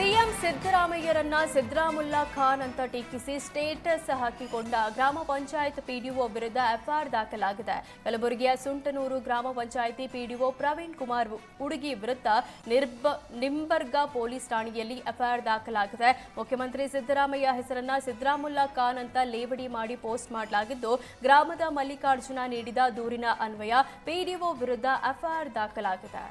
CM ಸಿದ್ದರಾಮಯ್ಯರನ್ನ ಸಿದ್ದರಾಮುಲ್ಲಾ Khan ಅಂತ ಟೀಕಿಸಿ status ಹಾಕಿಕೊಂಡ ಗ್ರಾಮ panchayat PDO ವಿರುದ್ಧ ಎಫ್ಐಆರ್ ದಾಖಲಾಗಿದೆ. ಕಲಬುರಗಿಯ ಸುಂಟನೂರು ಗ್ರಾಮ ಪಂಚಾಯಿತಿ ಪಿಡಿಒ ಪ್ರವೀಣ್ ಕುಮಾರ್ ಉಡುಗಿ ವಿರುದ್ಧ ನಿಂಬರ್ಗ ಪೊಲೀಸ್ ಠಾಣೆಯಲ್ಲಿ ಎಫ್ಐಆರ್ ದಾಖಲಾಗಿದೆ. ಮುಖ್ಯಮಂತ್ರಿ ಸಿದ್ದರಾಮಯ್ಯ ಹೆಸರನ್ನ ಸಿದ್ದರಾಮುಲ್ಲಾ ಖಾನ್ ಅಂತ ಲೇವಡಿ ಮಾಡಿ ಪೋಸ್ಟ್ ಮಾಡಲಾಗಿದ್ದು, ಗ್ರಾಮದ ಮಲ್ಲಿಕಾರ್ಜುನ ನೀಡಿದ ದೂರಿನ ಅನ್ವಯ ಪಿಡಿಒ ವಿರುದ್ಧ ಎಫ್ಐಆರ್ ದಾಖಲಾಗಿದೆ.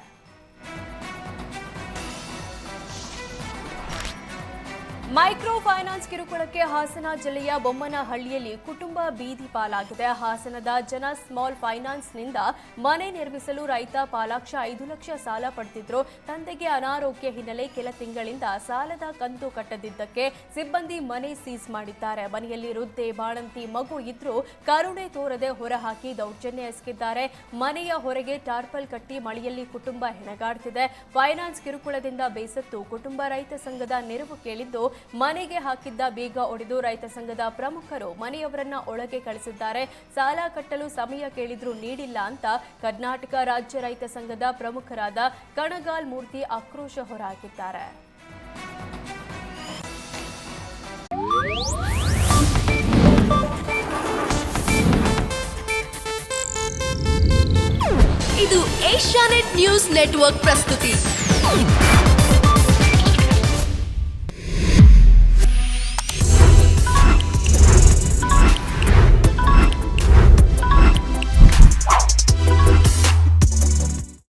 ಮೈಕ್ರೋ ಫೈನಾನ್ಸ್ ಕಿರುಕುಳಕ್ಕೆ ಹಾಸನ ಜಿಲ್ಲೆಯ ಬೊಮ್ಮನಹಳ್ಳಿಯಲ್ಲಿ ಕುಟುಂಬ ಬೀದಿ ಪಾಲಾಗಿದೆ. ಹಾಸನದ ಜನ ಸ್ಮಾಲ್ ಫೈನಾನ್ಸ್ನಿಂದ ಮನೆ ನಿರ್ಮಿಸಲು ರೈತ ಪಾಲಾಕ್ಷ 5 ಲಕ್ಷ ಸಾಲ ಪಡೆದಿದ್ರು. ತಂದೆಗೆ ಅನಾರೋಗ್ಯ ಹಿನ್ನೆಲೆ ಕೆಲ ತಿಂಗಳಿಂದ ಸಾಲದ ಕಂತು ಕಟ್ಟದಿದ್ದಕ್ಕೆ ಸಿಬ್ಬಂದಿ ಮನೆ ಸೀಸ್ ಮಾಡಿದ್ದಾರೆ. ಮನೆಯಲ್ಲಿ ವೃದ್ಧೆ ಬಾಣಂತಿ ಮಗು ಇದ್ರೂ ಕರುಣೆ ತೋರದೆ ಹೊರಹಾಕಿ ದೌರ್ಜನ್ಯ ಎಸಗಿದ್ದಾರೆ. ಮನೆಯ ಹೊರಗೆ ಟಾರ್ಪಲ್ ಕಟ್ಟಿ ಮಳೆಯಲ್ಲಿ ಕುಟುಂಬ ಹೆಣಗಾಡ್ತಿದೆ. ಫೈನಾನ್ಸ್ ಕಿರುಕುಳದಿಂದ ಬೇಸತ್ತು ಕುಟುಂಬ ರೈತ ಸಂಘದ ನೆರವು ಕೇಳಿದ್ದು, ಮನೆಗೆ ಹಾಕಿದ್ದ ಬೀಗ ಒಡೆದು ರೈತ ಸಂಘದ ಪ್ರಮುಖರು ಮನೆಯವರನ್ನ ಒಳಗೆ ಕಳಿಸಿದ್ದಾರೆ. ಸಾಲ ಕಟ್ಟಲು ಸಮಯ ಕೇಳಿದ್ರೂ ನೀಡಿಲ್ಲ ಅಂತ ಕರ್ನಾಟಕ ರಾಜ್ಯ ರೈತ ಸಂಘದ ಪ್ರಮುಖರಾದ ಕಣಗಾಲ್ ಮೂರ್ತಿ ಆಕ್ರೋಶ ಹೊರಹಾಕಿದ್ದಾರೆ. ಇದು ಏಷ್ಯಾನೆಟ್ ನ್ಯೂಸ್ ನೆಟ್ವರ್ಕ್ ಪ್ರಸ್ತುತಿ.